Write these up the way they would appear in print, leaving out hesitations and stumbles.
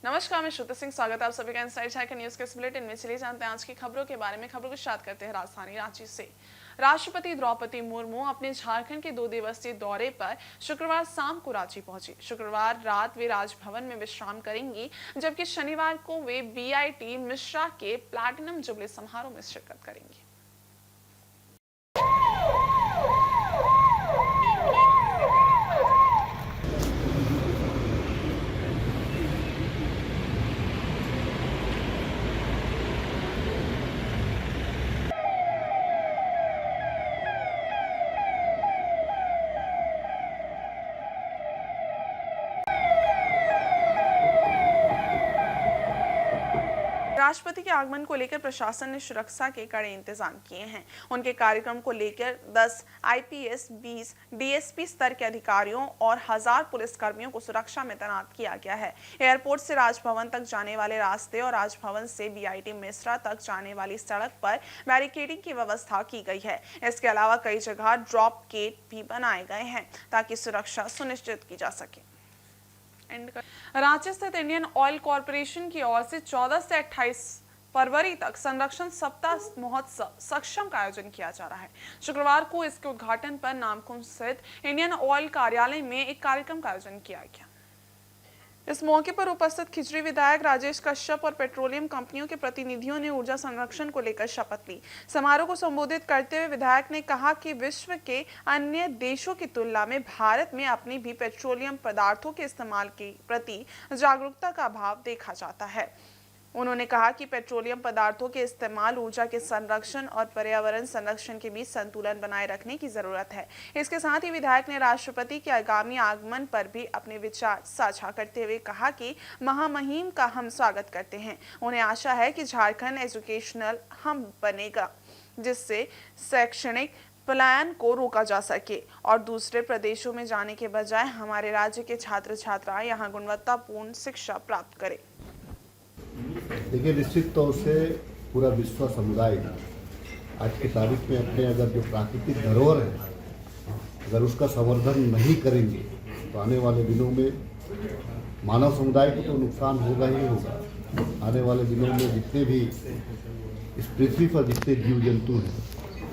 नमस्कार, मैं श्रुति सिंह। स्वागत है आप सभी का इनसाइड झारखंड न्यूज के इस बुलेटिन में। चलिए जानते हैं आज की खबरों के बारे में। खबरों को शुरुआत करते हैं राजधानी रांची से। राष्ट्रपति द्रौपदी मुर्मू अपने झारखंड के 2 दिवसीय दौरे पर शुक्रवार शाम को रांची पहुंची। शुक्रवार रात वे राजभवन में विश्राम करेंगी, जबकि शनिवार को वे बीआईटी मिश्रा के प्लैटिनम जुबली समारोह में शिरकत करेंगी। राष्ट्रपति के आगमन को लेकर प्रशासन ने सुरक्षा के कड़े इंतजाम किए हैं। उनके कार्यक्रम को लेकर 10 आईपीएस, 20 डीएसपी स्तर के अधिकारियों और 1000 पुलिसकर्मियों को सुरक्षा में तैनात किया गया है। एयरपोर्ट से राजभवन तक जाने वाले रास्ते और राजभवन से बीआईटी मिश्रा तक जाने वाली सड़क पर बैरिकेडिंग की व्यवस्था की गई है। इसके अलावा कई जगह ड्रॉप गेट भी बनाए गए हैं ताकि सुरक्षा सुनिश्चित की जा सके। रांची स्थित इंडियन ऑयल कॉरपोरेशन की ओर से 14 से 28 फरवरी तक संरक्षण सप्ताह महोत्सव सक्षम का आयोजन किया जा रहा है। शुक्रवार को इसके उद्घाटन पर नामकुम स्थित इंडियन ऑयल कार्यालय में एक कार्यक्रम का आयोजन किया गया। इस मौके पर उपस्थित खिचड़ी विधायक राजेश कश्यप और पेट्रोलियम कंपनियों के प्रतिनिधियों ने ऊर्जा संरक्षण को लेकर शपथ ली। समारोह को संबोधित करते हुए विधायक ने कहा कि विश्व के अन्य देशों की तुलना में भारत में अपनी भी पेट्रोलियम पदार्थों के इस्तेमाल के प्रति जागरूकता का अभाव देखा जाता है। उन्होंने कहा कि पेट्रोलियम पदार्थों के इस्तेमाल ऊर्जा के संरक्षण और पर्यावरण संरक्षण के बीच संतुलन बनाए रखने की जरूरत है। इसके साथ ही विधायक ने राष्ट्रपति के आगामी आगमन पर भी अपने विचार साझा करते हुए कहा कि महामहिम का हम स्वागत करते हैं। उन्हें आशा है कि झारखंड एजुकेशनल हब बनेगा, जिससे शैक्षणिक पलायन को रोका जा सके और दूसरे प्रदेशों में जाने के बजाय हमारे राज्य के छात्र छात्राएं यहाँ गुणवत्तापूर्ण शिक्षा प्राप्त करें। देखिए, निश्चित तौर से पूरा विश्व समुदाय आज की तारीख में अपने अगर जो प्राकृतिक धरोहर है, अगर उसका संवर्धन नहीं करेंगे तो आने वाले दिनों में मानव समुदाय को तो नुकसान होगा ही होगा। आने वाले दिनों में जितने भी इस पृथ्वी पर जितने जीव जंतु हैं,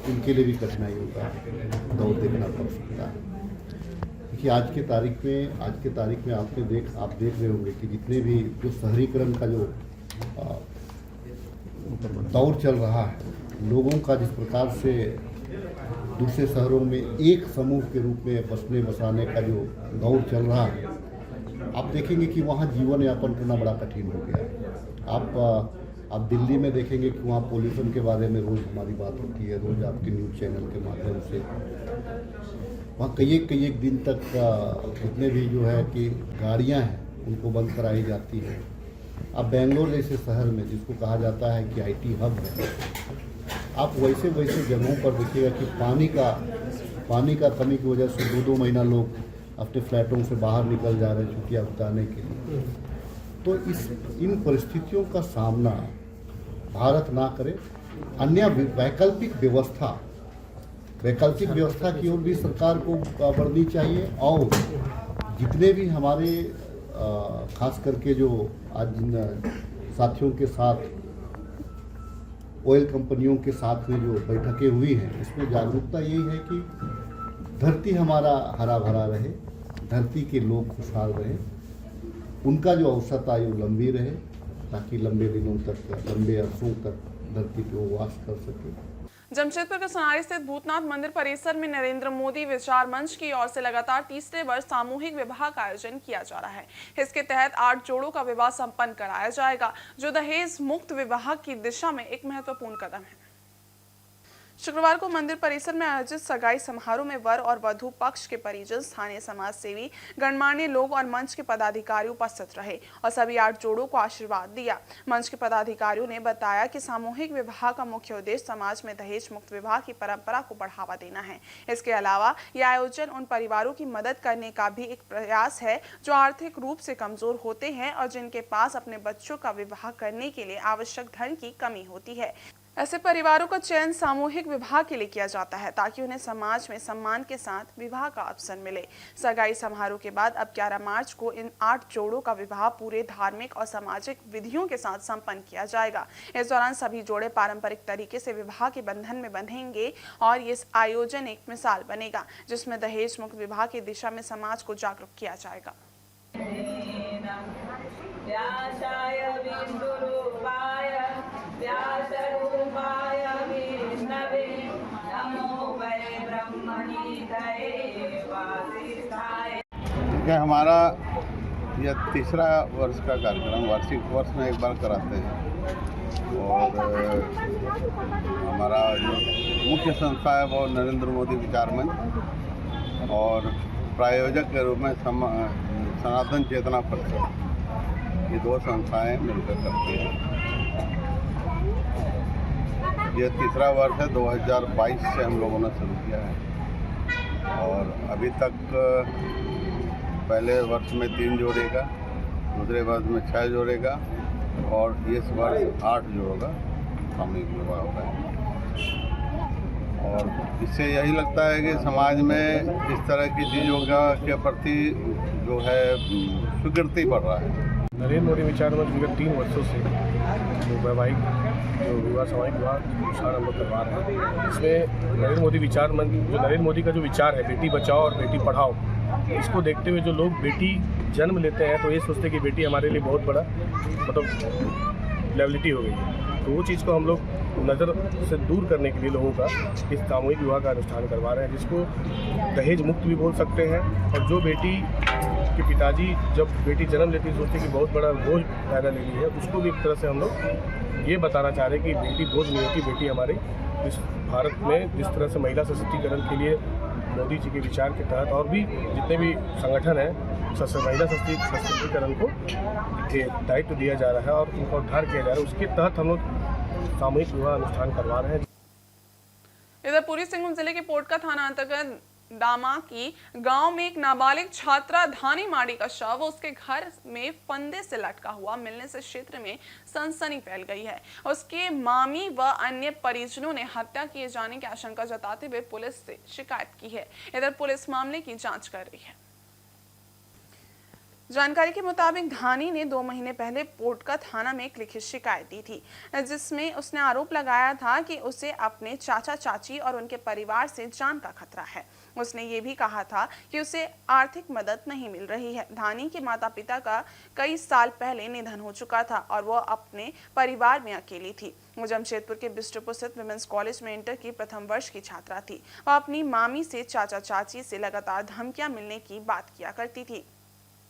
उनके लिए भी कठिनाई होगा, दौर देखना पड़ सकता है। देखिए, आज के तारीख में आप देख रहे होंगे कि जितने भी जो शहरीकरण का जो दौर चल रहा है, लोगों का जिस प्रकार से दूसरे शहरों में एक समूह के रूप में बसने बसाने का जो दौर चल रहा है, आप देखेंगे कि वहाँ जीवन यापन करना बड़ा कठिन हो गया है। आप दिल्ली में देखेंगे कि वहाँ पोल्यूशन के बारे में रोज़ हमारी बात होती है, रोज़ आपके न्यूज़ चैनल के माध्यम से। वहाँ कई एक दिन तक जितने भी जो है कि गाड़ियाँ हैं उनको बंद कराई जाती हैं। अब बेंगलोर जैसे शहर में, जिसको कहा जाता है कि आईटी हब है, आप वैसे जगहों पर देखिएगा कि पानी का कमी की वजह से 2-2 महीना लोग अपने फ्लैटों से बाहर निकल जा रहे हैं छुट्टियाँ बिताने के लिए। तो इन परिस्थितियों का सामना भारत ना करे, अन्य वैकल्पिक व्यवस्था की ओर भी सरकार को बढ़नी चाहिए। और जितने भी हमारे खास करके जो आज जिन साथियों के साथ ऑयल कंपनियों के साथ में जो बैठकें हुई हैं, इसमें जागरूकता यही है कि धरती हमारा हरा भरा रहे, धरती के लोग खुशहाल रहें, उनका जो औसत आयु लंबी रहे, ताकि लंबे दिनों तक, लंबे अरसों तक धरती पे वो वास कर सके। जमशेदपुर के सोनारी स्थित भूतनाथ मंदिर परिसर में नरेंद्र मोदी विचार मंच की ओर से लगातार तीसरे वर्ष सामूहिक विवाह का आयोजन किया जा रहा है। इसके तहत 8 जोड़ों का विवाह संपन्न कराया जाएगा, जो दहेज मुक्त विवाह की दिशा में एक महत्वपूर्ण कदम है। शुक्रवार को मंदिर परिसर में आयोजित सगाई समारोह में वर और वधू पक्ष के परिजन, स्थानीय समाज सेवी, गणमान्य लोग और मंच के पदाधिकारी उपस्थित रहे और सभी 8 जोड़ों को आशीर्वाद दिया। मंच के पदाधिकारियों ने बताया कि सामूहिक विवाह का मुख्य उद्देश्य समाज में दहेज मुक्त विवाह की परंपरा को बढ़ावा देना है। इसके अलावा यह आयोजन उन परिवारों की मदद करने का भी एक प्रयास है जो आर्थिक रूप से कमजोर होते हैं और जिनके पास अपने बच्चों का विवाह करने के लिए आवश्यक धन की कमी होती है। ऐसे परिवारों का चयन सामूहिक विवाह के लिए किया जाता है ताकि उन्हें समाज में सम्मान के साथ विवाह का अवसर मिले। सगाई समारोह के बाद अब 11 मार्च को इन 8 जोड़ों का विवाह पूरे धार्मिक और सामाजिक विधियों के साथ संपन्न किया जाएगा। इस दौरान सभी जोड़े पारंपरिक तरीके से विवाह के बंधन में बंधेंगे और ये आयोजन एक मिसाल बनेगा जिसमें दहेज मुक्त विवाह की दिशा में समाज को जागरूक किया जाएगा। हमारा यह तीसरा वर्ष का कार्यक्रम वार्षिक वर्ष में एक बार कराते हैं और हमारा जो मुख्य संस्था है वो नरेंद्र मोदी विचार मंच और प्रायोजक के रूप में सनातन चेतना परिषद, ये 2 संस्थाएं मिलकर करती हैं। यह तीसरा वर्ष है, 2022 से हम लोगों ने शुरू किया है और अभी तक पहले वर्ष में 3 जोड़े का, दूसरे वर्ष में 6 जोड़े का और इस वर्ष 8 जोड़ों का सामूहिक विवाह हो रहा है। और इससे यही लगता है कि समाज में इस तरह की चीज़ों के प्रति जो है स्वीकृति बढ़ रहा है। नरेंद्र मोदी विचार मंच विगत 3 वर्षों से जो वैवाहिक जो विवाह सामूहिक विवाह अनुष्ठान हम लोग करवा रहे हैं, इसमें नरेंद्र मोदी विचार मंच जो नरेंद्र मोदी का जो विचार है बेटी बचाओ और बेटी पढ़ाओ, इसको देखते हुए जो लोग बेटी जन्म लेते हैं तो ये सोचते हैं कि बेटी हमारे लिए बहुत बड़ा मतलब लायबिलिटी हो गई है, तो वो चीज़ को हम लोग नज़र से दूर करने के लिए लोगों का इस सामूहिक विवाह का अनुष्ठान करवा रहे हैं, जिसको दहेज मुक्त भी बोल सकते हैं। और जो बेटी के पिताजी जब बेटी जन्म लेती है सोचते कि बहुत बड़ा बोझ पैदा ले ली है, उसको भी एक तरह से हम लोग ये बताना चाह रहे हैं कि बेटी बोझ नहीं होती, बेटी हमारे इस भारत में जिस तरह से महिला सशक्तिकरण के लिए मोदी जी के विचार के तहत और भी जितने भी संगठन हैं महिला सशक्तिकरण को दायित्व दिया जा रहा है और उनका उद्धार किया जा रहा है, उसके तहत हम लोग सामूहिक विवाह अनुष्ठान करवा रहे हैं। इधर पूर्वी सिंहभूम जिले के पोटका थाना अंतर्गत डामा की गांव में एक नाबालिग छात्रा धानी माड़ी का शव उसके घर में फंदे से लटका हुआ मिलने से क्षेत्र में सनसनी फैल गई है। उसके मामी व अन्य परिजनों ने हत्या किए जाने की आशंका जताते हुए पुलिस से शिकायत की है। इधर पुलिस मामले की जांच कर रही है। जानकारी के मुताबिक धानी ने 2 महीने पहले पोटका थाना में एक लिखित शिकायत दी थी, जिसमें उसने आरोप लगाया था कि उसे अपने चाचा चाची और उनके परिवार से जान का खतरा है। उसने ये भी कहा था कि उसे आर्थिक मदद नहीं मिल रही है। धानी के माता पिता का कई साल पहले निधन हो चुका था और वो अपने परिवार में अकेली थी। वो जमशेदपुर के बिष्टुपुर स्थित विमेंस कॉलेज में इंटर की प्रथम वर्ष की छात्रा थी। वह अपनी मामी से चाचा चाची से लगातार धमकियां मिलने की बात किया करती थी।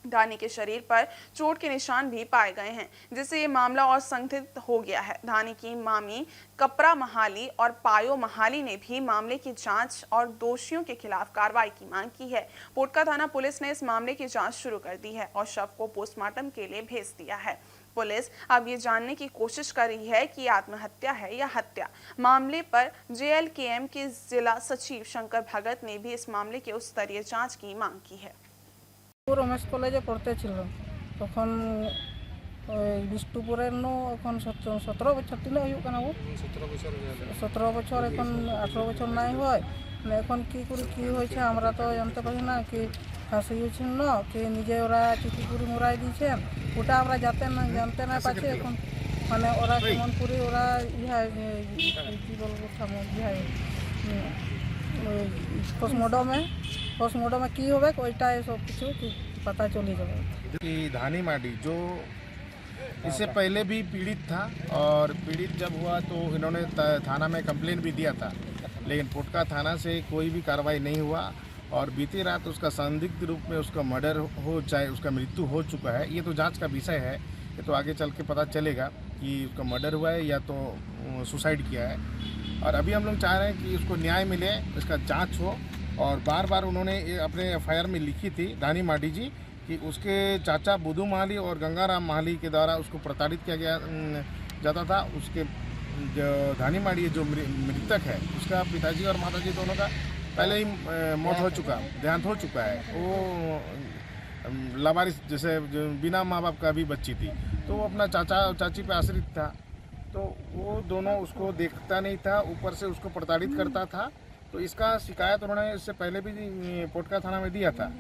धानी के शरीर पर चोट के निशान भी पाए गए हैं, जिससे ये मामला और संदिग्ध हो गया है। धानी की मामी कपरा महाली और पायो महाली ने भी मामले की जांच और दोषियों के खिलाफ कार्रवाई की मांग की है। पोटका थाना पुलिस ने इस मामले की जांच शुरू कर दी है और शव को पोस्टमार्टम के लिए भेज दिया है। पुलिस अब ये जानने की कोशिश कर रही है कि आत्महत्या है या हत्या। मामले पर JLKM के जिला सचिव शंकर भगत ने भी इस मामले के उच्च स्तरीय जांच की मांग की है। रमेश कलेजे पढ़ते तखन बिष्टुपुर 17 बछर तीन वो 17 बछर 18 बछर नहीं है एखन की हमरा तो जानते पारि ना कि फाँसी छिन्न कि निजे ओरा चिठी पुरी मुराई दीछे ओटा हमरा जानते ना पाचे एखन माने ओरा केमन पुरी ओरा इहा कि बोलबो पोस्टमार्टम में की होबे ओइटा सब कुछ पता चली जाए। कि धानी माडी जो इससे पहले भी पीड़ित था और पीड़ित जब हुआ तो इन्होंने थाना में कंप्लेन भी दिया था, लेकिन पोटका थाना से कोई भी कार्रवाई नहीं हुआ और बीती रात उसका संदिग्ध रूप में उसका मर्डर हो चाहे उसका मृत्यु हो चुका है। ये तो जांच का विषय है, ये तो आगे चल के पता चलेगा कि उसका मर्डर हुआ है या तो सुसाइड किया है। और अभी हम लोग चाह रहे हैं कि उसको न्याय मिले, इसका जांच हो। और बार बार उन्होंने अपने FIR में लिखी थी धानी माडी जी कि उसके चाचा बुधू महाली और गंगाराम महाली के द्वारा उसको प्रताड़ित किया जाता था। उसके जो धानी माडी जो मृतक है उसका पिताजी और माताजी दोनों का पहले ही मौत हो चुका, देहांत हो चुका है। वो लावारिस जैसे बिना माँ बाप का भी बच्ची थी, तो वो अपना चाचा चाची पे आश्रित था। तो वो दोनों उसको देखता नहीं था, ऊपर से उसको प्रताड़ित करता था। तो इसका शिकायत उन्होंने इससे पहले भी पोटका थाना में दिया था।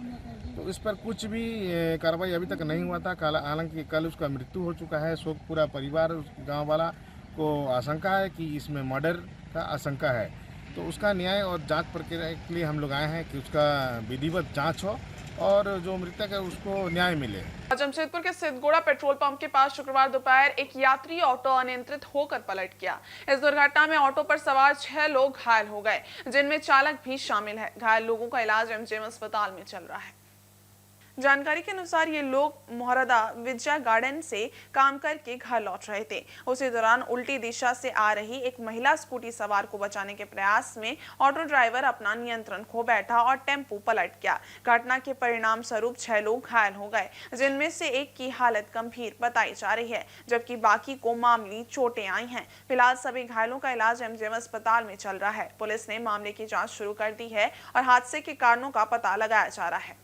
तो इस पर कुछ भी कार्रवाई अभी तक नहीं हुआ था। हालांकि कल उसका मृत्यु हो चुका है। शोक पूरा परिवार, गांव वाला को आशंका है कि इसमें मर्डर का आशंका है। तो उसका न्याय और जांच प्रक्रिया के लिए हम लोग आए हैं कि उसका विधिवत जांच हो और जो मृतक है उसको न्याय मिले। जमशेदपुर के सिद्धगोड़ा पेट्रोल पंप के पास शुक्रवार दोपहर एक यात्री ऑटो अनियंत्रित होकर पलट गया। इस दुर्घटना में ऑटो पर सवार 6 लोग घायल हो गए, जिनमें चालक भी शामिल है। घायल लोगों का इलाज एमजीएम अस्पताल में चल रहा है। जानकारी के अनुसार ये लोग मोहरदा विद्या गार्डन से काम करके घर लौट रहे थे। उसी दौरान उल्टी दिशा से आ रही एक महिला स्कूटी सवार को बचाने के प्रयास में ऑटो ड्राइवर अपना नियंत्रण खो बैठा और टेम्पो पलट गया। घटना के परिणाम स्वरूप 6 लोग घायल हो गए, जिनमें से एक की हालत गंभीर बताई जा रही है, जबकि बाकी को मामूली चोटें आई हैं। फिलहाल सभी घायलों का इलाज एमजीएम अस्पताल में चल रहा है। पुलिस ने मामले की जाँच शुरू कर दी है और हादसे के कारणों का पता लगाया जा रहा है।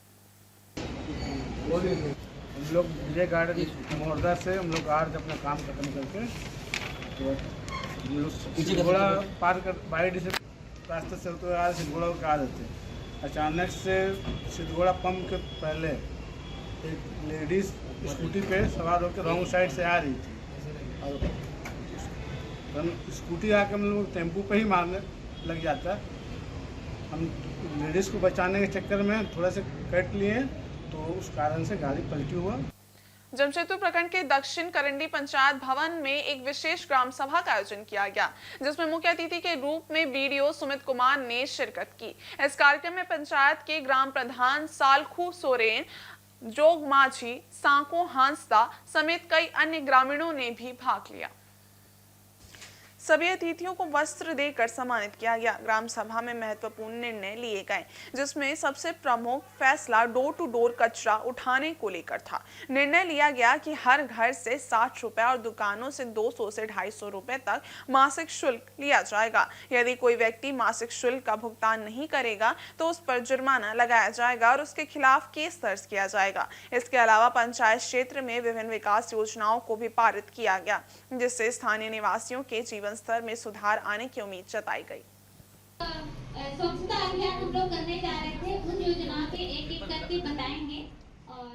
हम लोग विजय गार्डन मोहरदा से हम लोग आ रहे थे अपना काम खत्म करके। तो हम लोग सिद्धगोड़ा पार कर बाईडी से रास्ते से होते आ रहे, सिद्धगोड़ा के आ रहे थे। अचानक से सिद्धगोड़ा पंप के पहले एक लेडीज़ स्कूटी पे सवार होकर रॉन्ग साइड से आ रही थी और हम स्कूटी आके हम लोग टेम्पू पे ही मारने लग जाता। हम लेडीज़ को बचाने के चक्कर में थोड़ा से कट लिए, तो उस कारण से गाड़ी पलटी हुआ। जमशेदपुर प्रखंड के दक्षिण करंडी पंचायत भवन में एक विशेष ग्राम सभा का आयोजन किया गया, जिसमें मुख्य अतिथि के रूप में बीडीओ सुमित कुमार ने शिरकत की। इस कार्यक्रम में पंचायत के ग्राम प्रधान सालखू सोरेन, जोग माझी, सांको हांसदा समेत कई अन्य ग्रामीणों ने भी भाग लिया। सभी अतिथियों को वस्त्र देकर सम्मानित किया गया। ग्राम सभा में महत्वपूर्ण निर्णय लिए गए, जिसमें सबसे प्रमुख फैसला डोर टू डोर कचरा उठाने को लेकर था। निर्णय लिया गया कि हर घर से 60 रुपए और दुकानों से 200 से 250 रुपए तक मासिक शुल्क लिया जाएगा। यदि कोई व्यक्ति मासिक शुल्क का भुगतान नहीं करेगा तो उस पर जुर्माना लगाया जाएगा और उसके खिलाफ केस दर्ज किया जाएगा। इसके अलावा पंचायत क्षेत्र में विभिन्न विकास योजनाओं को भी पारित किया गया, जिससे स्थानीय निवासियों के जीवन स्तर में सुधार आने की उम्मीद जताई गई। स्वच्छता अभियान हम लोग करने जा रहे थे, उन योजनाओं पे एक एक करके बताएंगे। और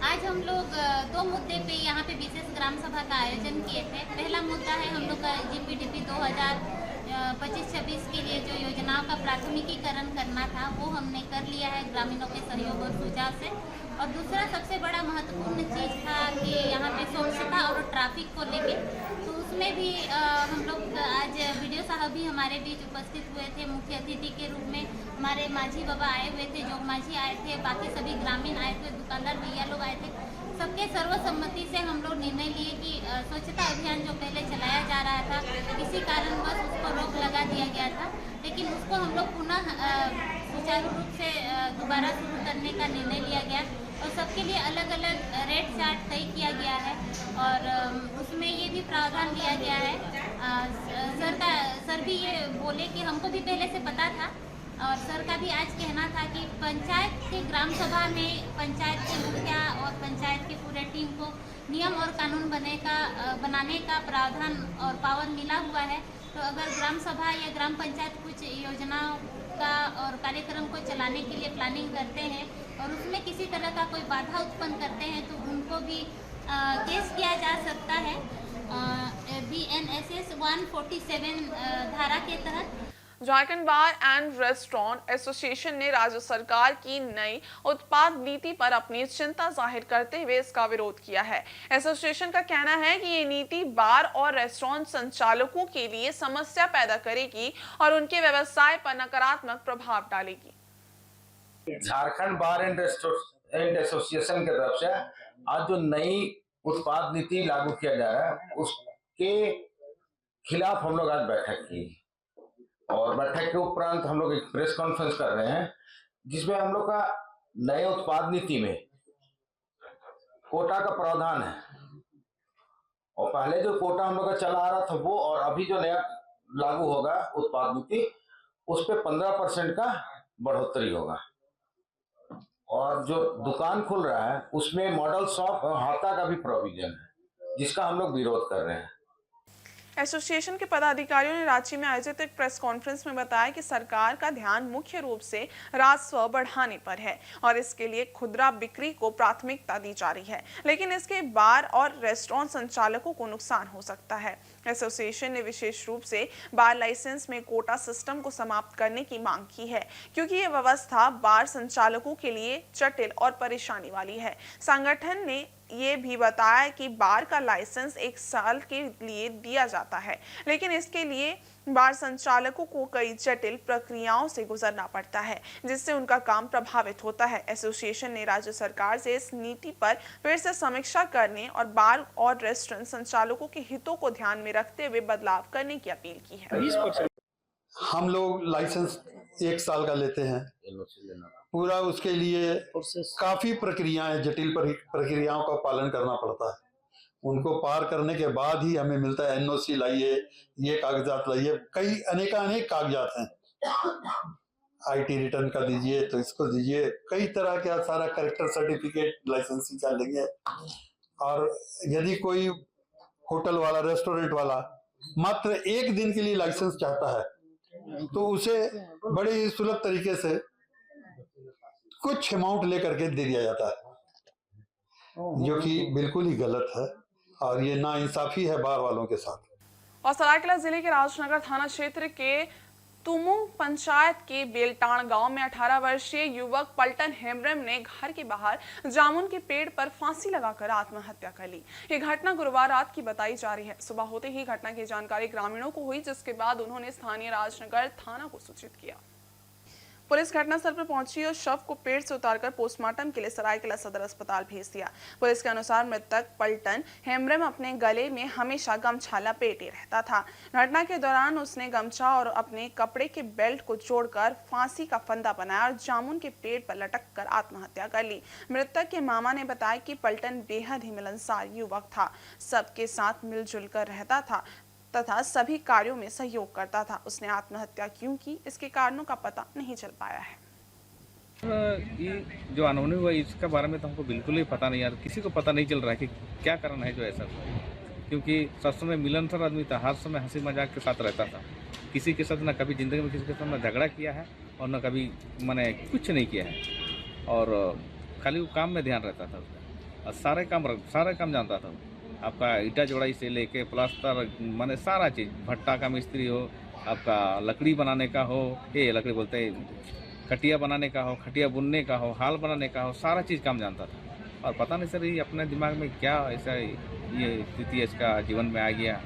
आज हम लोग 2 मुद्दे पे यहाँ पे विशेष ग्राम सभा का आयोजन किए थे। पहला मुद्दा है हम लोग का जीपीडीपी 2025-26 के लिए जो योजनाओं का प्राथमिकीकरण करना था, वो हमने कर लिया है ग्रामीणों के सहयोग और सुझाव से। और दूसरा सबसे बड़ा महत्वपूर्ण चीज़ था कि यहाँ पे स्वच्छता और ट्रैफिक को लेके, तो उसमें भी हम लोग आज वीडियो साहब भी हमारे बीच उपस्थित हुए थे। मुख्य अतिथि के रूप में हमारे माझी बाबा आए हुए थे, जोग माझी आए थे, बाकी सभी ग्रामीण आए थे, दुकानदार भैया लोग आए थे। सबके सर्वसम्मति से हम लोग निर्णय लिए कि स्वच्छता अभियान जो पहले चलाया जा रहा था, किसी कारणवश उसको रोक लगा दिया गया था, लेकिन उसको हम लोग पुनः सुचारू रूप से दोबारा शुरू करने का निर्णय लिया गया और सबके लिए अलग अलग रेट चार्ट तय किया गया है। और उसमें ये भी प्रावधान लिया गया है। सर भी ये बोले कि हमको भी पहले से पता था और सर का भी आज कहना था कि पंचायत के ग्राम सभा में पंचायत के मुखिया और पंचायत के पूरे टीम को नियम और कानून बनाने का प्रावधान और पावर मिला हुआ है। तो अगर ग्राम सभा या ग्राम पंचायत कुछ योजनाओं का और कार्यक्रम को चलाने के लिए प्लानिंग करते हैं और उसमें किसी तरह का कोई बाधा उत्पन्न करते हैं, तो उनको भी केस किया जा सकता है BNSS 147 धारा के तहत। झारखंड बार एंड रेस्टोरेंट एसोसिएशन ने राज्य सरकार की नई उत्पाद नीति पर अपनी चिंता जाहिर करते हुए इसका विरोध किया है। एसोसिएशन का कहना है कि ये नीति बार और रेस्टोरेंट संचालकों के लिए समस्या पैदा करेगी और उनके व्यवसाय पर नकारात्मक प्रभाव डालेगी। झारखंड बार एंड रेस्टोरेंट एसोसिएशन की तरफ से आज जो नई उत्पाद नीति लागू किया जा रहा है, उसके खिलाफ हम लोग आज बैठक की और बैठक के उपरांत हम लोग एक प्रेस कॉन्फ्रेंस कर रहे हैं, जिसमें हम लोग का नए उत्पाद नीति में कोटा का प्रावधान है और पहले जो कोटा हम लोग का चला आ रहा था वो, और अभी जो नया लागू होगा उत्पाद नीति, उस पे 15% का बढ़ोतरी होगा। और जो दुकान खुल रहा है उसमें मॉडल शॉप और हाता का भी प्रोविजन है, जिसका हम लोग विरोध कर रहे हैं। एसोसिएशन के पदाधिकारियों ने रांची में आयोजित एक प्रेस कॉन्फ्रेंस में बताया कि सरकार का ध्यान मुख्य रूप से राजस्व बढ़ाने पर है और इसके लिए खुदरा बिक्री को प्राथमिकता दी जा रही है, लेकिन इसके बार और रेस्टोरेंट संचालकों को नुकसान हो सकता है। एसोसिएशन ने विशेष रूप से बार लाइसेंस में कोटा सिस्टम को समाप्त करने की मांग की है, क्योंकि ये व्यवस्था बार संचालकों के लिए जटिल और परेशानी वाली है। संगठन ने ये भी बताया कि बार का लाइसेंस 1 साल के लिए दिया जाता है, लेकिन इसके लिए बार संचालकों को कई जटिल प्रक्रियाओं से गुजरना पड़ता है, जिससे उनका काम प्रभावित होता है। एसोसिएशन ने राज्य सरकार से इस नीति पर फिर से समीक्षा करने और बार और रेस्टोरेंट संचालकों के हितों को ध्यान में रखते हुए बदलाव करने की अपील की है। हम लोग लाइसेंस 1 साल का लेते हैं, पूरा उसके लिए काफी प्रक्रियाएं, जटिल प्रक्रियाओं का पालन करना पड़ता है। उनको पार करने के बाद ही हमें मिलता है एनओसी लाइए, ये कागजात लाइए, कई अनेक कागजात हैं। आईटी रिटर्न का दीजिए तो इसको दीजिए, कई तरह का सारा कैरेक्टर सर्टिफिकेट लाइसेंसिंग का लेंगे। और यदि कोई होटल वाला, रेस्टोरेंट वाला मात्र 1 दिन के लिए लाइसेंस चाहता है तो उसे बड़े ही सुलभ तरीके से कुछ अमाउंट लेकर के दे दिया जाता है, जो कि बिल्कुल ही गलत है और ये नाइंसाफी है बार वालों के साथ। और सरायकेला जिले के राजनगर थाना क्षेत्र के तुमुंग पंचायत के बेलटाण गांव में 18 वर्षीय युवक पलटन हेम्ब्रम ने घर के बाहर जामुन के पेड़ पर फांसी लगाकर आत्महत्या कर ली। ये घटना गुरुवार रात की बताई जा रही है। सुबह होते ही घटना की जानकारी ग्रामीणों को हुई, जिसके बाद उन्होंने स्थानीय राजनगर थाना को सूचित किया। पुलिस घटनास्थल पर पहुंची और शव को पेड़ से उतारकर पोस्टमार्टम के लिए सरायकेला सदर अस्पताल भेज दिया। पुलिस के अनुसार मृतक पलटन हेम्ब्रम अपने गले में हमेशा गमछा लपेटे रहता था। घटना के दौरान उसने गमछा और अपने कपड़े के बेल्ट को जोड़कर फांसी का फंदा बनाया और जामुन के पेड़ पर लटक कर आत्महत्या कर ली। मृतक के मामा ने बताया कि पलटन बेहद ही मिलनसार युवक था, सबके साथ मिलजुल कर रहता था तथा सभी कार्यों में सहयोग करता था। उसने आत्महत्या क्यों की, इसके कारणों का पता नहीं चल पाया है। ये जो अनहोनी हुआ इसके बारे में तो हमको बिल्कुल ही पता नहीं, यार किसी को पता नहीं चल रहा है कि क्या कारण है जो ऐसा हुआ, क्योंकि सब समय मिलनसार आदमी था, हर समय हंसी मजाक के साथ रहता था। किसी के साथ ना कभी ज़िंदगी में किसी के साथ ना झगड़ा किया है और ना कभी मैंने कुछ नहीं किया है, और खाली वो काम में ध्यान रहता था उसका, और सारे काम जानता था। आपका ईटा जोड़ाई से लेके प्लास्टर, माने सारा चीज़, भट्टा का मिस्त्री हो, आपका लकड़ी बनाने का हो, ये लकड़ी बोलते हैं, खटिया बनाने का हो, खटिया बुनने का हो, हाल बनाने का हो, सारा चीज़ काम जानता था। और पता नहीं सर ये अपने दिमाग में क्या ऐसा ये स्थिति इसका जीवन में आ गया,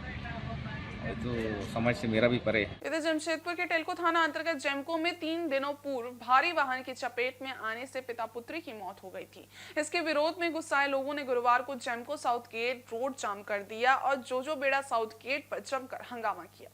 तो समझ से मेरा भी परे है। इधर जमशेदपुर के टेल्को थाना अंतर्गत जेमको में 3 दिनों पूर्व भारी वाहन की चपेट में आने से पिता पुत्री की मौत हो गई थी। इसके विरोध में गुस्साए लोगों ने गुरुवार को जेमको साउथ गेट रोड जाम कर दिया और जोजो बेड़ा साउथ गेट पर जमकर हंगामा किया।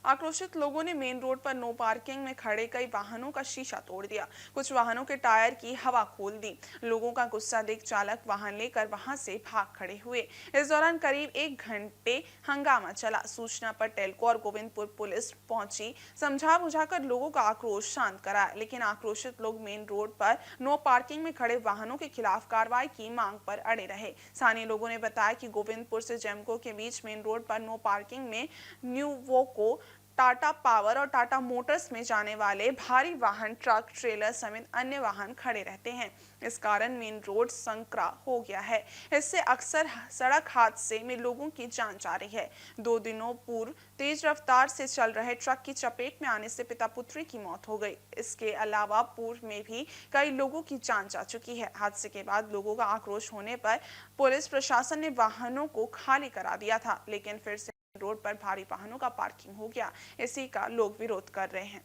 आक्रोशित लोगों ने मेन रोड पर नो पार्किंग में खड़े कई वाहनों का शीशा तोड़ दिया। कुछ वाहनों के टायर की हवा खोल दी। लोगों का गुस्सा देख चालक वाहन लेकर वहां से भाग खड़े हुए। इस दौरान करीब 1 घंटे हंगामा चला। सूचना पर टेल्को और गोविंदपुर पुलिस पहुंची, समझा बुझाकर लोगों का आक्रोश शांत कराया, लेकिन आक्रोशित लोग मेन रोड पर नो पार्किंग में खड़े वाहनों के खिलाफ कार्रवाई की मांग पर अड़े रहे। स्थानीय लोगों ने बताया कि गोविंदपुर से जेमको के बीच मेन रोड पर नो पार्किंग में न्यूवोको, टाटा पावर और टाटा मोटर्स में जाने वाले भारी वाहन, ट्रक, ट्रेलर समेत अन्य वाहन खड़े रहते हैं। इस कारण मेन रोड संकरा हो गया है। इससे अक्सर सड़क हादसे में लोगों की जान जा रही है। 2 दिनों पूर्व तेज रफ्तार से चल रहे ट्रक की चपेट में आने से पिता पुत्री की मौत हो गई। इसके अलावा पूर्व में भी कई लोगों की जान जा चुकी है। हादसे के बाद लोगों का आक्रोश होने पर पुलिस प्रशासन ने वाहनों को खाली करा दिया था, लेकिन फिर से रोड पर भारी वाहनों का पार्किंग हो गया। इसी का लोग विरोध कर रहे हैं।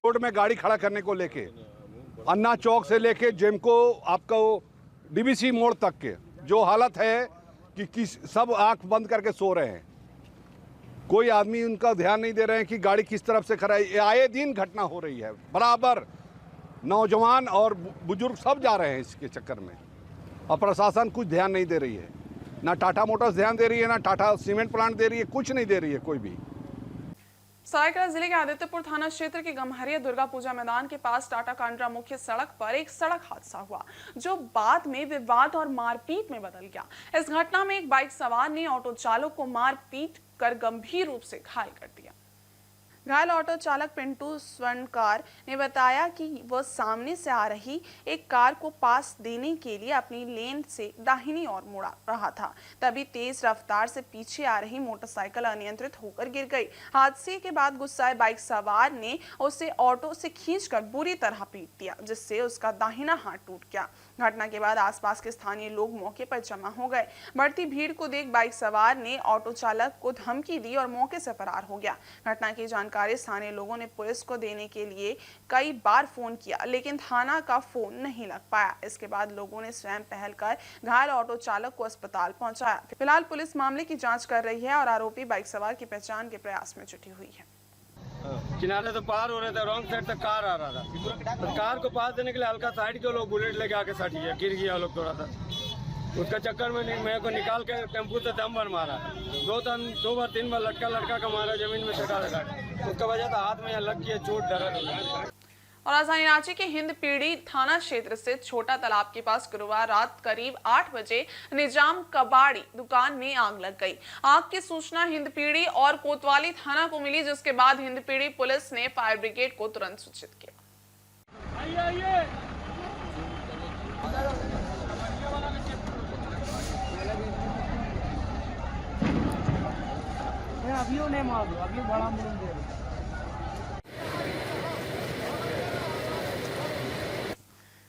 रोड में गाड़ी खड़ा करने को लेके अन्ना चौक से लेके जेमको आपका डीबीसी मोड़ तक के जो हालत है कि सब आंख बंद करके सो रहे हैं। कोई आदमी उनका ध्यान नहीं दे रहे हैं कि गाड़ी किस तरफ से खड़ा है। आए दिन घटना हो रही है, बराबर नौजवान और बुजुर्ग सब जा रहे हैं इसके चक्कर में, और प्रशासन कुछ ध्यान नहीं दे रही है। ना टाटा मोटर्स ध्यान दे रही है, ना टाटा सीमेंट प्लांट दे रही है, कुछ नहीं दे रही है कोई भी। सरायकेला जिले के आदित्यपुर थाना क्षेत्र के गम्हरिया दुर्गा पूजा मैदान के पास टाटा कांड्रा मुख्य सड़क पर एक सड़क हादसा हुआ जो बाद में विवाद और मारपीट में बदल गया। इस घटना में एक बाइक सवार ने ऑटो चालक को मारपीट कर गंभीर रूप से घायल कर दिया। घायल ऑटो चालक पिंटू स्वर्णकार ने बताया कि वह सामने से आ रही एक कार को पास देने के लिए अपनी लेन से दाहिनी ओर मुड़ा रहा था, तभी तेज रफ्तार से पीछे आ रही मोटरसाइकिल अनियंत्रित होकर गिर गई। हादसे के बाद गुस्साए बाइक सवार ने उसे ऑटो से खींचकर बुरी तरह पीट दिया, जिससे उसका दाहिना हाथ टूट गया। घटना के बाद आसपास के स्थानीय लोग मौके पर जमा हो गए। बढ़ती भीड़ को देख बाइक सवार ने ऑटो चालक को धमकी दी और मौके से फरार हो गया। घटना की जानकारी स्थानीय लोगों ने पुलिस को देने के लिए कई बार फोन किया, लेकिन थाना का फोन नहीं लग पाया। इसके बाद लोगों ने स्वयं पहल कर घायल ऑटो चालक को अस्पताल पहुंचाया। फिलहाल पुलिस मामले की जांच कर रही है और आरोपी बाइक सवार की पहचान के प्रयास में जुटी हुई है। किनारे से पार हो रहे थे, रॉन्ग साइड तक कार आ रहा था, तो कार को पास देने के लिए हल्का साइड के लोग बुलेट लेके आके सट गया, गिर गया लोग थोड़ा सा। उसका चक्कर में मेरे को निकाल के टेम्पू से दम भर मारा, दो बार 3 बार लटका का मारा, जमीन में सटा लगा। उसका वजह था हाथ में यहाँ लग गया चोट, दर्द। और राजधानी रांची के हिंदपीढ़ी थाना क्षेत्र से छोटा तालाब के पास गुरुवार रात करीब 8 बजे निजाम कबाड़ी दुकान में आग लग गई। आग की सूचना हिंदपीढ़ी और कोतवाली थाना को मिली, जिसके बाद हिंदपीढ़ी पुलिस ने फायर ब्रिगेड को तुरंत सूचित किया।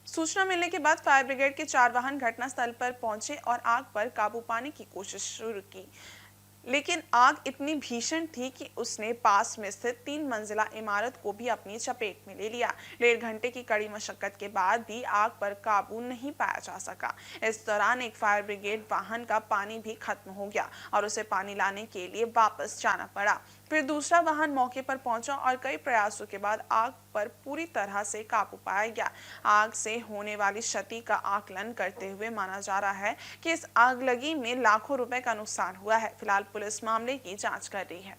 सूचना मिलने के बाद फायर ब्रिगेड के 4 वाहन घटनास्थल पर पहुंचे और आग पर काबू पाने की कोशिश शुरू की, लेकिन आग इतनी भीषण थी कि उसने पास में स्थित 3 मंजिला इमारत को भी अपनी चपेट में ले लिया। 1.5 घंटे की कड़ी मशक्कत के बाद भी आग पर काबू नहीं पाया जा सका। इस दौरान एक फायर ब्रिगेड वाहन का पानी भी खत्म हो गया और उसे पानी लाने के लिए वापस जाना पड़ा। फिर दूसरा वाहन मौके पर पहुंचा और कई प्रयासों के बाद आग पर पूरी तरह से काबू पाया गया। आग से होने वाली क्षति का आकलन करते हुए माना जा रहा है कि इस आगलगी में लाखों रुपए का नुकसान हुआ है। फिलहाल पुलिस मामले की जांच कर रही है।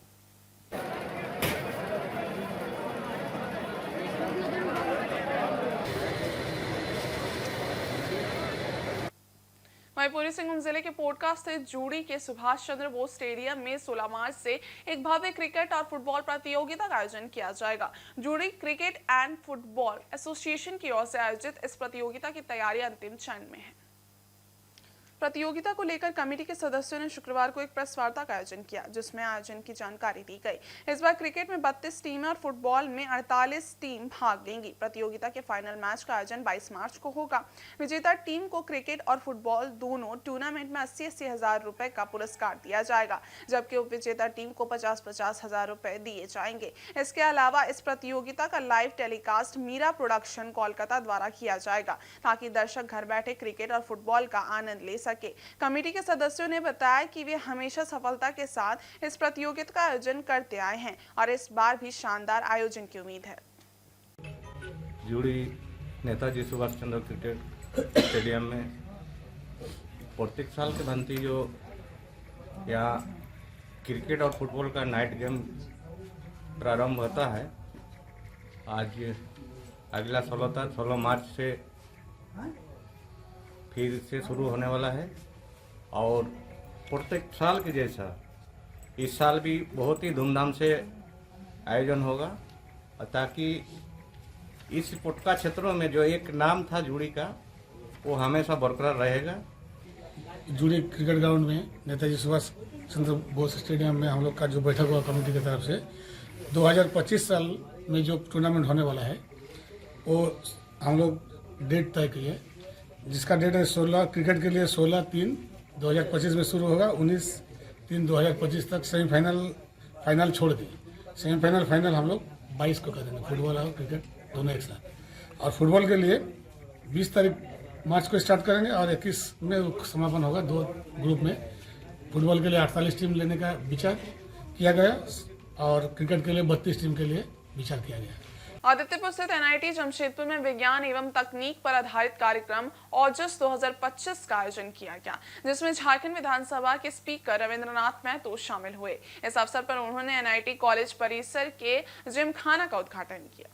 वहीं पूर्वी सिंहभूम जिले के पोटका स्थित जूड़ी के सुभाष चंद्र बोस स्टेडियम में 16 मार्च से एक भव्य क्रिकेट और फुटबॉल प्रतियोगिता का आयोजन किया जाएगा। जूड़ी क्रिकेट एंड फुटबॉल एसोसिएशन की ओर से आयोजित इस प्रतियोगिता की तैयारी अंतिम चरण में है। प्रतियोगिता को लेकर कमेटी के सदस्यों ने शुक्रवार को एक प्रेस वार्ता का आयोजन किया, जिसमें आयोजन की जानकारी दी गई। इस बार क्रिकेट में 32 टीमें और फुटबॉल में 48 टीम भाग लेंगी। प्रतियोगिता के फाइनल मैच का आयोजन 22 मार्च को होगा। विजेता टीम को क्रिकेट और फुटबॉल दोनों टूर्नामेंट में 80-80 हजार रुपए का पुरस्कार दिया जाएगा, जबकि उपविजेता टीम को 50-50 हजार रुपए दिए जाएंगे। इसके अलावा इस प्रतियोगिता का live telecast Meera production Kolkata द्वारा किया जाएगा, ताकि दर्शक घर बैठे क्रिकेट और फुटबॉल का आनंद ले सके। कमेटी के सदस्यों ने बताया कि वे हमेशा सफलता के साथ इस प्रतियोगिता का आयोजन करते आए हैं और इस बार भी शानदार आयोजन की उम्मीद है। जूड़ी नेताजी सुभाष चंद्र क्रिकेट स्टेडियम में प्रत्येक साल के भांति जो यहाँ क्रिकेट और फुटबॉल का नाइट गेम प्रारंभ होता है, आज अगला 16 मार्च से फिर से शुरू होने वाला है और प्रत्येक साल के जैसा इस साल भी बहुत ही धूमधाम से आयोजन होगा, ताकि इस पोटका क्षेत्रों में जो एक नाम था जूड़ी का वो हमेशा बरकरार रहेगा। जूड़ी क्रिकेट ग्राउंड में नेताजी सुभाष चंद्र बोस स्टेडियम में हम लोग का जो बैठक हुआ कमेटी की तरफ से 2025 साल में जो टूर्नामेंट होने वाला है वो हम लोग डेट तय किए, जिसका डेट है 16 क्रिकेट के लिए 16/3/2025 में शुरू होगा। 19/3/2025 तक सेमीफाइनल फाइनल छोड़ दी। सेमीफाइनल फाइनल हम लोग 22 को करेंगे, फुटबॉल और क्रिकेट दोनों एक साथ। और फुटबॉल के लिए 20 तारीख मार्च को स्टार्ट करेंगे और 21 में समापन होगा। 2 ग्रुप में फुटबॉल के लिए 48 टीम लेने का विचार किया गया और क्रिकेट के लिए 32 टीम के लिए विचार किया गया। आदित्यपुर स्थित एनआईटी जमशेदपुर में विज्ञान एवं तकनीक पर आधारित कार्यक्रम ऑजस 2025 का आयोजन किया गया, जिसमें झारखंड विधानसभा के स्पीकर रविंद्रनाथ महतो शामिल हुए। इस अवसर पर उन्होंने एनआईटी कॉलेज परिसर के जिमखाना का उद्घाटन किया।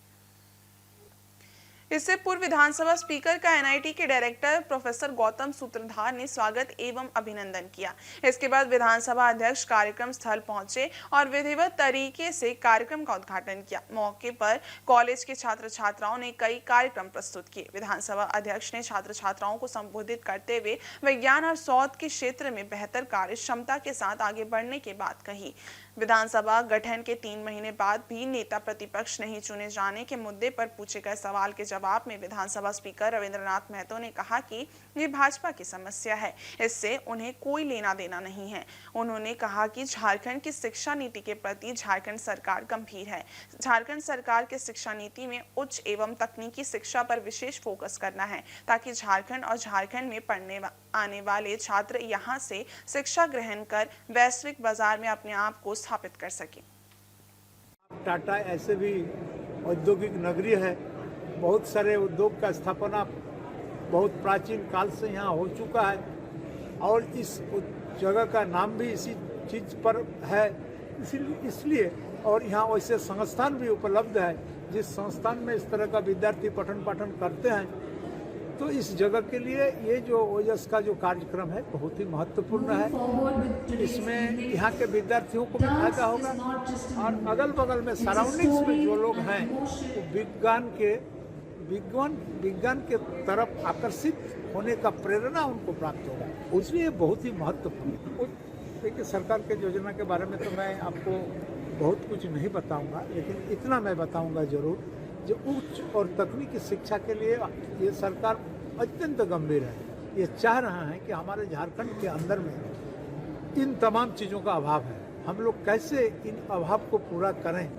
इससे पूर्व विधानसभा स्पीकर का एनआईटी के डायरेक्टर प्रोफेसर गौतम सूत्रधार ने स्वागत एवं अभिनंदन किया। इसके बाद विधानसभा अध्यक्ष कार्यक्रम स्थल पहुंचे और विधिवत तरीके से कार्यक्रम का उद्घाटन किया। मौके पर कॉलेज के छात्र छात्राओं ने कई कार्यक्रम प्रस्तुत किए। विधानसभा अध्यक्ष ने छात्र छात्राओं को संबोधित करते हुए विज्ञान और शोध के क्षेत्र में बेहतर कार्य क्षमता के साथ आगे बढ़ने की बात कही। विधानसभा गठन के 3 महीने बाद भी नेता प्रतिपक्ष नहीं चुने जाने के मुद्दे पर पूछे गए सवाल के जवाब में विधानसभा स्पीकर रविंद्रनाथ महतो ने कहा कि ये भाजपा की समस्या है, इससे उन्हें कोई लेना देना नहीं है। उन्होंने कहा कि झारखंड की शिक्षा नीति के प्रति झारखंड सरकार गंभीर है। झारखंड सरकार के शिक्षा नीति में उच्च एवं तकनीकी शिक्षा पर विशेष फोकस करना है, ताकि झारखंड और झारखंड में पढ़ने आने वाले छात्र यहाँ से शिक्षा ग्रहण कर वैश्विक बाजार में अपने आप को स्थापित कर सके। टाटा ऐसे भी औद्योगिक नगरी है, बहुत सारे उद्योग का स्थापना बहुत प्राचीन काल से यहाँ हो चुका है और इस जगह का नाम भी इसी चीज़ पर है, इसलिए और यहाँ वैसे संस्थान भी उपलब्ध है। जिस संस्थान में इस तरह का विद्यार्थी पठन पाठन करते हैं, तो इस जगह के लिए ये जो ओजस का जो कार्यक्रम है बहुत ही महत्वपूर्ण है। इसमें यहाँ के विद्यार्थियों को भी फायदा होगा और अगल बगल में सराउंडिंग्स में जो लोग हैं वो विज्ञान के तरफ आकर्षित होने का प्रेरणा उनको प्राप्त होगा, इसलिए बहुत ही महत्वपूर्ण। देखिए, सरकार के योजना के बारे में तो मैं आपको बहुत कुछ नहीं बताऊंगा, लेकिन इतना मैं बताऊंगा जरूर, जो उच्च और तकनीकी शिक्षा के लिए ये सरकार अत्यंत गंभीर है। ये चाह रहा है कि हमारे झारखंड के अंदर में इन तमाम चीज़ों का अभाव है, हम लोग कैसे इन अभाव को पूरा करें।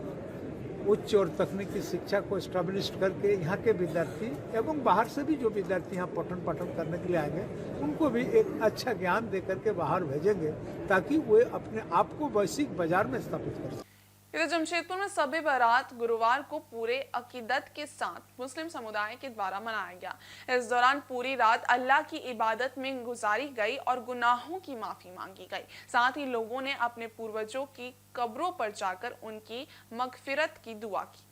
उच्च और तकनीकी शिक्षा को एस्टेब्लिश करके यहाँ के विद्यार्थी एवं बाहर से भी जो विद्यार्थी यहाँ पठन पाठन करने के लिए आएंगे, उनको भी एक अच्छा ज्ञान दे करके बाहर भेजेंगे, ताकि वे अपने आप को वैश्विक बाजार में स्थापित कर सकें। इधर जमशेदपुर में शब बारात गुरुवार को पूरे अकीदत के साथ मुस्लिम समुदाय के द्वारा मनाया गया। इस दौरान पूरी रात अल्लाह की इबादत में गुजारी गई और गुनाहों की माफी मांगी गई। साथ ही लोगों ने अपने पूर्वजों की कब्रों पर जाकर उनकी मगफिरत की दुआ की।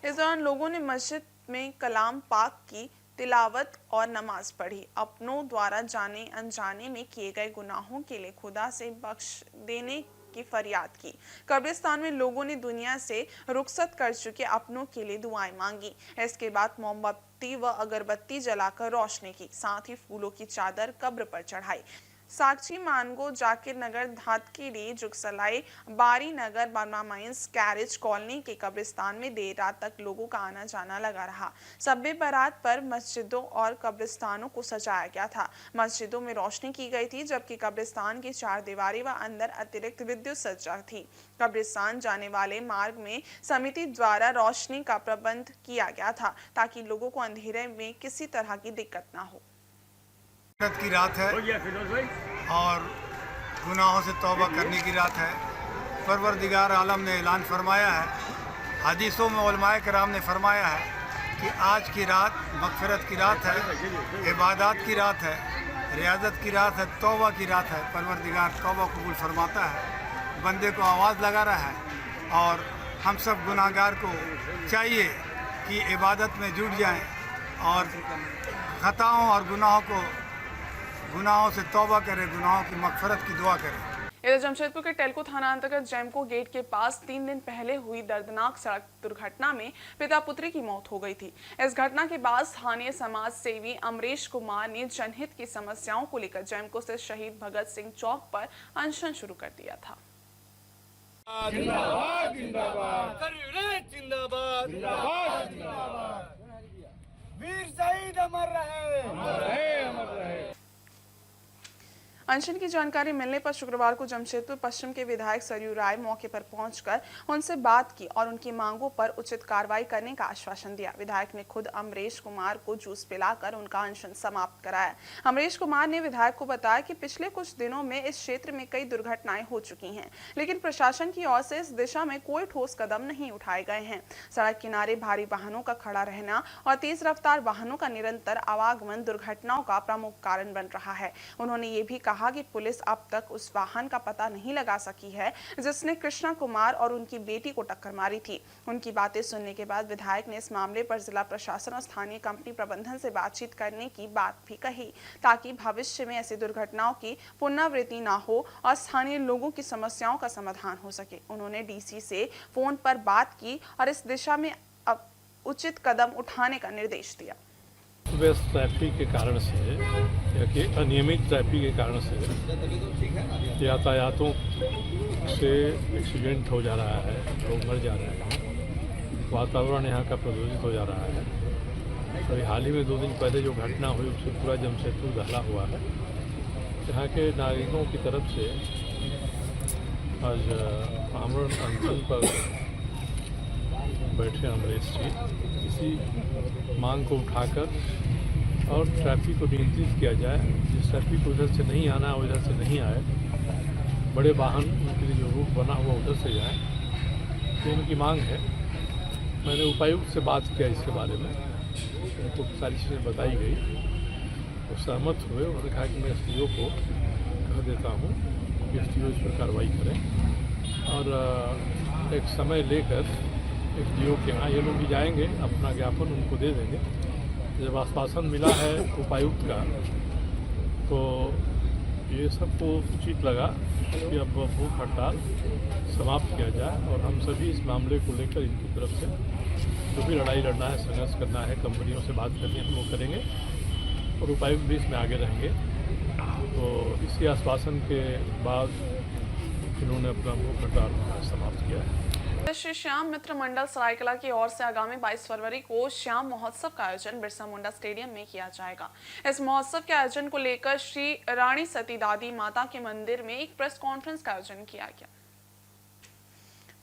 इस दौरान लोगों ने मस्जिद में कलाम पाक की तिलावत और नमाज पढ़ी। अपनों द्वारा जाने अनजाने में किए गए गुनाहों के लिए खुदा से बख्श देने की फरियाद की। कब्रिस्तान में लोगों ने दुनिया से रुखसत कर चुके अपनों के लिए दुआएं मांगी। इसके बाद मोमबत्ती व अगरबत्ती जलाकर रोशनी की, साथ ही फूलों की चादर कब्र पर चढ़ाई। साक्षी मानगो, जाकिर नगर, धातकीडी, जुगसलाई, बारी नगर, बर्मा माइंस, कैरेज कॉलोनी के कब्रिस्तान में देर रात तक लोगों का आना जाना लगा रहा। शब बारात पर मस्जिदों और कब्रिस्तानों को सजाया गया था। मस्जिदों में रोशनी की गई थी, जबकि कब्रिस्तान की 4 दीवारी व अंदर अतिरिक्त विद्युत सज्जा थी। कब्रिस्तान जाने वाले मार्ग में समिति द्वारा रोशनी का प्रबंध किया गया था, ताकि लोगों को अंधेरे में किसी तरह की दिक्कत न हो। की रात है और गुनाहों से तौबा करने की रात है। परवरदिगार आलम ने ऐलान फरमाया है, हदीसों में उलमाए किराम ने फरमाया है कि आज की रात मगफिरत की रात है, इबादत की रात है, रियाजत की रात है, तौबा की रात है। परवरदिगार तौबा कबूल फरमाता है, बंदे को आवाज़ लगा रहा है और हम सब गुनाहगार को चाहिए कि इबादत में जुट जाएं और खताओं और गुनाहों से तौबा करें, गुनाहों की मगफरत की दुआ करें। इधर जमशेदपुर के टेल्को थाना अंतर्गत जैमको गेट के पास 3 दिन पहले हुई दर्दनाक सड़क दुर्घटना में पिता पुत्री की मौत हो गई थी। इस घटना के बाद स्थानीय समाज सेवी अमरीश कुमार ने जनहित की समस्याओं को लेकर जैमको से शहीद भगत सिंह चौक पर अनशन शुरू कर दिया था। जिंदाबाद जिंदाबाद जिंदाबाद जिंदाबाद, वीर शहीद अमर रहे, अमर रहे, अमर रहे। अनशन की जानकारी मिलने पर शुक्रवार को जमशेदपुर पश्चिम के विधायक सरयू राय मौके पर पहुंचकर उनसे बात की और उनकी मांगों पर उचित कार्रवाई करने का आश्वासन दिया। विधायक ने खुद अमरेश कुमार को जूस पिलाकर उनका अनशन समाप्त कराया। अमरेश कुमार ने विधायक को बताया कि पिछले कुछ दिनों में इस क्षेत्र में कई दुर्घटनाएं हो चुकी हैं, लेकिन प्रशासन की ओर से इस दिशा में कोई ठोस कदम नहीं उठाए गए हैं। सड़क किनारे भारी वाहनों का खड़ा रहना और तेज रफ्तार वाहनों का निरंतर आवागमन दुर्घटनाओं का प्रमुख कारण बन रहा है। उन्होंने ये भी कहा कि पुलिस अब तक उस वाहन का पता नहीं लगा सकी है जिसने कृष्णा कुमार और उनकी बेटी को टक्कर मारी थी। उनकी बातें सुनने के बाद विधायक ने इस मामले पर जिला प्रशासन और स्थानीय कंपनी प्रबंधन से बातचीत करने की बात भी कही, ताकि भविष्य में ऐसी दुर्घटनाओं की पुनरावृत्ति ना हो और स्थानीय लोगों की समस्याओं का समाधान हो सके। उन्होंने डीसी से फोन पर बात की और इस दिशा में अब उचित कदम उठाने का निर्देश दिया। सुबह ट्रैफिक के कारण से या कि अनियमित ट्रैफिक के कारण से यातायातों से एक्सीडेंट हो जा रहा है, लोग मर जा रहे हैं, वातावरण यहाँ का प्रदूषित हो जा रहा है। तो हाल ही में 2 दिन पहले जो घटना हुई उससे पूरा जमशेदपुर दहला हुआ है। यहाँ के नागरिकों की तरफ से आज आमरण अनशन पर बैठे अमरेश जी, इसी मांग को उठाकर और ट्रैफिक को नियंत्रित किया जाए। जिस ट्रैफिक को उधर से नहीं आना है उधर से नहीं आए, बड़े वाहन उनके लिए जो रूट बना हुआ उधर से जाए, तो उनकी मांग है। मैंने उपायुक्त से बात किया इसके बारे में, उनको सारी चीज़ें बताई गई, वो सहमत हुए। उन्होंने कहा कि मैं एसडीओ को कह देता हूँ कि एसडीओ इस पर कार्रवाई करें और एक समय लेकर एसडीओ के यहाँ ये लोग भी जाएंगे, अपना ज्ञापन उनको दे देंगे। जब आश्वासन मिला है उपायुक्त का तो ये सबको उचित लगा कि अब भूख हड़ताल समाप्त किया जाए और हम सभी इस मामले को लेकर इनकी तरफ से जो भी लड़ाई लड़ना है, संघर्ष करना है, कंपनियों से बात करनी है, हम वो करेंगे और उपायुक्त भी इसमें आगे रहेंगे। तो इसी आश्वासन के बाद इन्होंने अपना भूख हड़ताल समाप्त किया है। श्री श्याम मित्र मंडल सरायकला की ओर से आगामी 22 फरवरी को श्याम महोत्सव का आयोजन बिरसा मुंडा स्टेडियम में किया जाएगा। इस महोत्सव के आयोजन को लेकर श्री रानी सती दादी माता के मंदिर में एक प्रेस कॉन्फ्रेंस का आयोजन किया गया।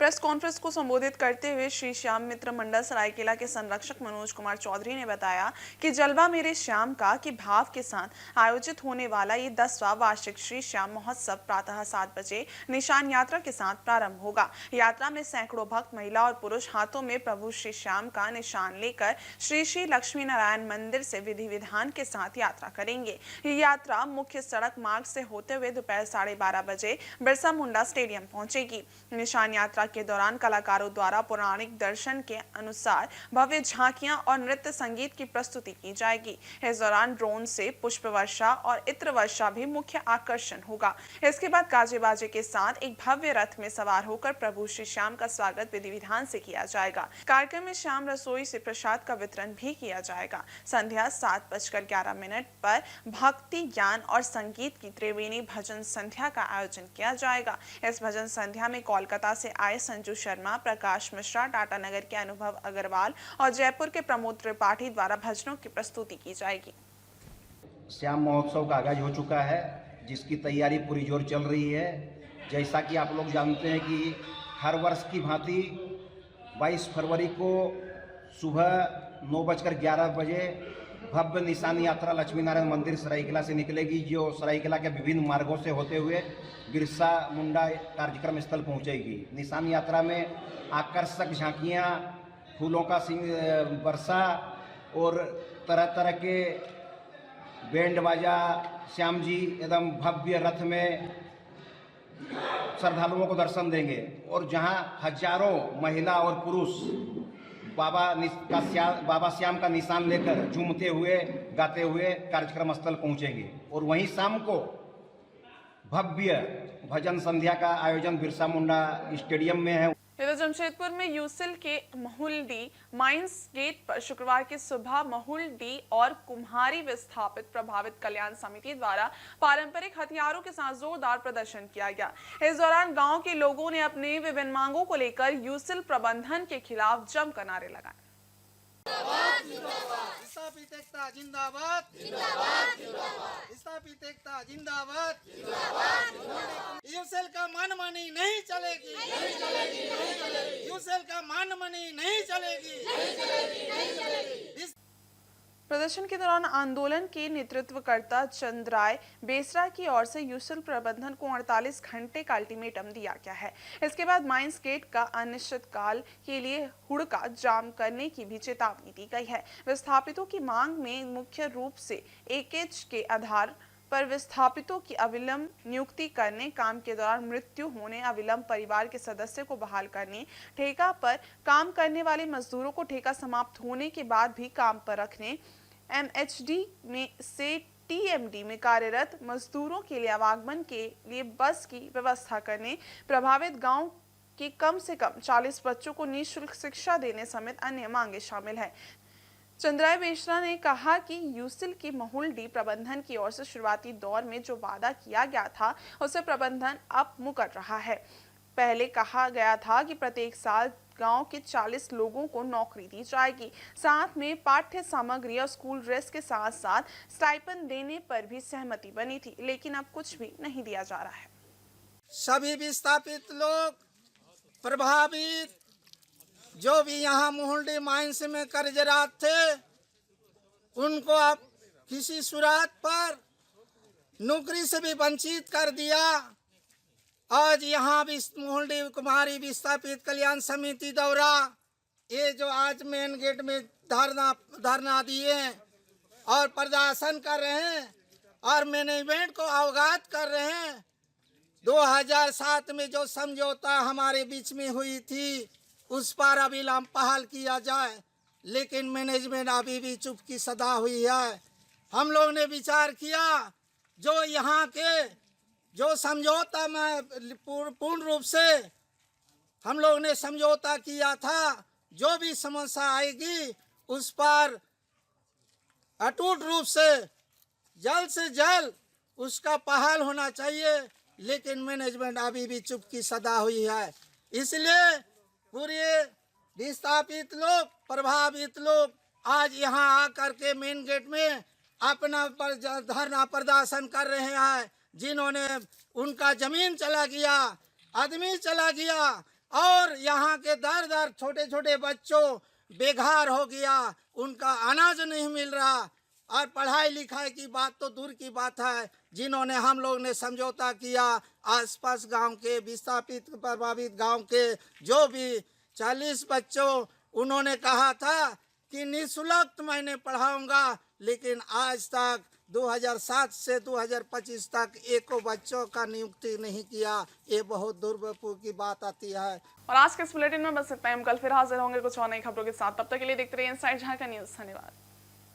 प्रेस कॉन्फ्रेंस को संबोधित करते हुए श्री श्याम मित्र मंडल सरायकेला के संरक्षक मनोज कुमार चौधरी ने बताया कि जलवा मेरे श्याम का की भाव के साथ आयोजित होने वाला ये 10वां वार्षिक श्री श्याम महोत्सव प्रातः 7 बजे निशान यात्रा के साथ प्रारंभ होगा। यात्रा में सैकड़ों भक्त महिला और पुरुष हाथों में प्रभु श्री श्याम का निशान लेकर श्री श्री लक्ष्मी नारायण मंदिर से विधि विधान के साथ यात्रा करेंगे। ये यात्रा मुख्य सड़क मार्ग से होते हुए दोपहर 12:30 बजे बिरसा मुंडा स्टेडियम पहुंचेगी। निशान यात्रा के दौरान कलाकारों द्वारा पौराणिक दर्शन के अनुसार भव्य झांकियां और नृत्य संगीत की प्रस्तुति की जाएगी। इस दौरान ड्रोन से पुष्प वर्षा और इत्र वर्षा भी मुख्य आकर्षण होगा। इसके बाद गाजे बाजे के साथ एक भव्य रथ में सवार होकर प्रभु श्री श्याम का स्वागत विधि विधान से किया जाएगा। कार्यक्रम में श्याम रसोई से प्रसाद का वितरण भी किया जाएगा। संध्या 7:11 पर भक्ति ज्ञान और संगीत की त्रिवेणी भजन संध्या का आयोजन किया जाएगा। इस भजन संध्या में कोलकाता से आए संजू शर्मा, प्रकाश मिश्रा, टाटा नगर के अनुभव अग्रवाल और जयपुर के प्रमोद त्रिपाठी द्वारा भजनों की प्रस्तुति की जाएगी। श्याम महोत्सव का आगाज हो चुका है, जिसकी तैयारी पूरी जोर चल रही है। जैसा कि आप लोग जानते हैं कि हर वर्ष की भांति 22 फरवरी को सुबह 9:11 बजे भव्य निशान यात्रा लक्ष्मी नारायण मंदिर सरायकेला से निकलेगी, जो सरायकेला के विभिन्न मार्गों से होते हुए बिरसा मुंडा कार्यक्रम स्थल पहुंचेगी। निशान यात्रा में आकर्षक झांकियां, फूलों का वर्षा और तरह तरह के बैंड बाजा, श्याम जी एकदम भव्य रथ में श्रद्धालुओं को दर्शन देंगे और जहां हजारों महिला और पुरुष बाबा श्याम का निशान लेकर झूमते हुए गाते हुए कार्यक्रम स्थल पहुंचेंगे। और वहीं शाम को भव्य भजन संध्या का आयोजन बिरसा मुंडा स्टेडियम में है। इधर जमशेदपुर में यूसिल के महुलडी माइंस गेट पर शुक्रवार की सुबह महुलडी और कुम्हारी विस्थापित प्रभावित कल्याण समिति द्वारा पारंपरिक हथियारों के साथ जोरदार प्रदर्शन किया गया। इस दौरान गांव के लोगों ने अपनी विभिन्न मांगों को लेकर यूसिल प्रबंधन के खिलाफ जमकर नारे लगाए। विस्थापित एकता जिंदाबाद, विस्थापित एकता जिंदाबाद। यूसेल का मनमानी नहीं चलेगी, यूसेल का मनमानी नहीं चलेगी। प्रदर्शन के दौरान आंदोलन के नेतृत्वकर्ता चंद्राय बेसरा की ओर से यूसेल प्रबंधन को 48 घंटे का अल्टीमेटम दिया गया है। इसके बाद माइंस गेट का अनिश्चितकाल के लिए हुड़का जाम करने की भी चेतावनी दी गई है। विस्थापितों की मांग में मुख्य रूप से एकज के आधार पर विस्थापितों की अविलंब नियुक्ति करने, काम के दौरान मृत्यु होने, अविलंब परिवार के सदस्य को बहाल करने, ठेका पर काम करने वाले मजदूरों को ठेका समाप्त होने के बाद भी काम पर रखने, एमएचडी में से टीएमडी में कार्यरत मजदूरों के लिए आवागमन के लिए बस की व्यवस्था करने, प्रभावित गांव के कम से कम 40 बच्चों को निःशुल्क शिक्षा देने समेत अन्य मांगे शामिल हैं। चंद्राय बेसरा ने कहा कि यूसिल की महुल्डी प्रबंधन की ओर से शुरुआती दौर में जो वादा किया गया था उसे प्रबंधन अब मुकर रहा है। पहले कहा गया था कि प्रत्येक साल गांव के 40 लोगों को नौकरी दी जाएगी, साथ में पाठ्य सामग्री और स्कूल ड्रेस के साथ साथ स्टाइपेंड देने पर भी सहमति बनी थी, लेकिन अब कुछ भी नहीं दिया जा रहा है। सभी विस्थापित लोग, प्रभावित जो भी यहाँ मुहुल्डी माइंस में कर्जदार थे, उनको अब किसी सूरत पर नौकरी से भी वंचित कर दिया। आज यहाँ भी मुहुल्डी कुमारी विस्थापित कल्याण समिति द्वारा ये जो आज मेन गेट में धरना दिए और प्रदर्शन कर रहे हैं और मैनेजमेंट को अवगत कर रहे हैं। 2007 में जो समझौता हमारे बीच में हुई थी उस पर अविलंब पहल किया जाए, लेकिन मैनेजमेंट अभी भी चुप की सदा हुई है। हम लोग ने विचार किया जो यहाँ के जो समझौता में पूर्ण रूप से हम लोग ने समझौता किया था, जो भी समस्या आएगी उस पर अटूट रूप से जल्द उसका पहल होना चाहिए, लेकिन मैनेजमेंट अभी भी चुप की सदा हुई है। इसलिए पूरे विस्थापित लोग, प्रभावित लोग आज यहाँ आकर के मेन गेट में अपना धरना प्रदर्शन कर रहे हैं। जिन्होंने उनका जमीन चला गया, आदमी चला गया और यहाँ के दर छोटे छोटे बच्चों बेघर हो गया, उनका अनाज नहीं मिल रहा और पढ़ाई लिखाई की बात तो दूर की बात है। जिन्होंने हम लोग ने समझौता किया, आसपास गांव के विस्थापित प्रभावित गांव के जो भी 40 बच्चों, उन्होंने कहा था कि निःशुल्क मैंने पढ़ाऊंगा, लेकिन आज तक 2007 से 2025 तक एको बच्चों का नियुक्ति नहीं किया। ये बहुत दुर्भाग्यपूर्ण की बात आती है। और आज के इस बुलेटिन में बस इतना ही। हम कल फिर हाजिर होंगे कुछ और नई खबरों के साथ। तब तक के लिए देखते रहिए इनसाइड झारखंड न्यूज़। धन्यवाद।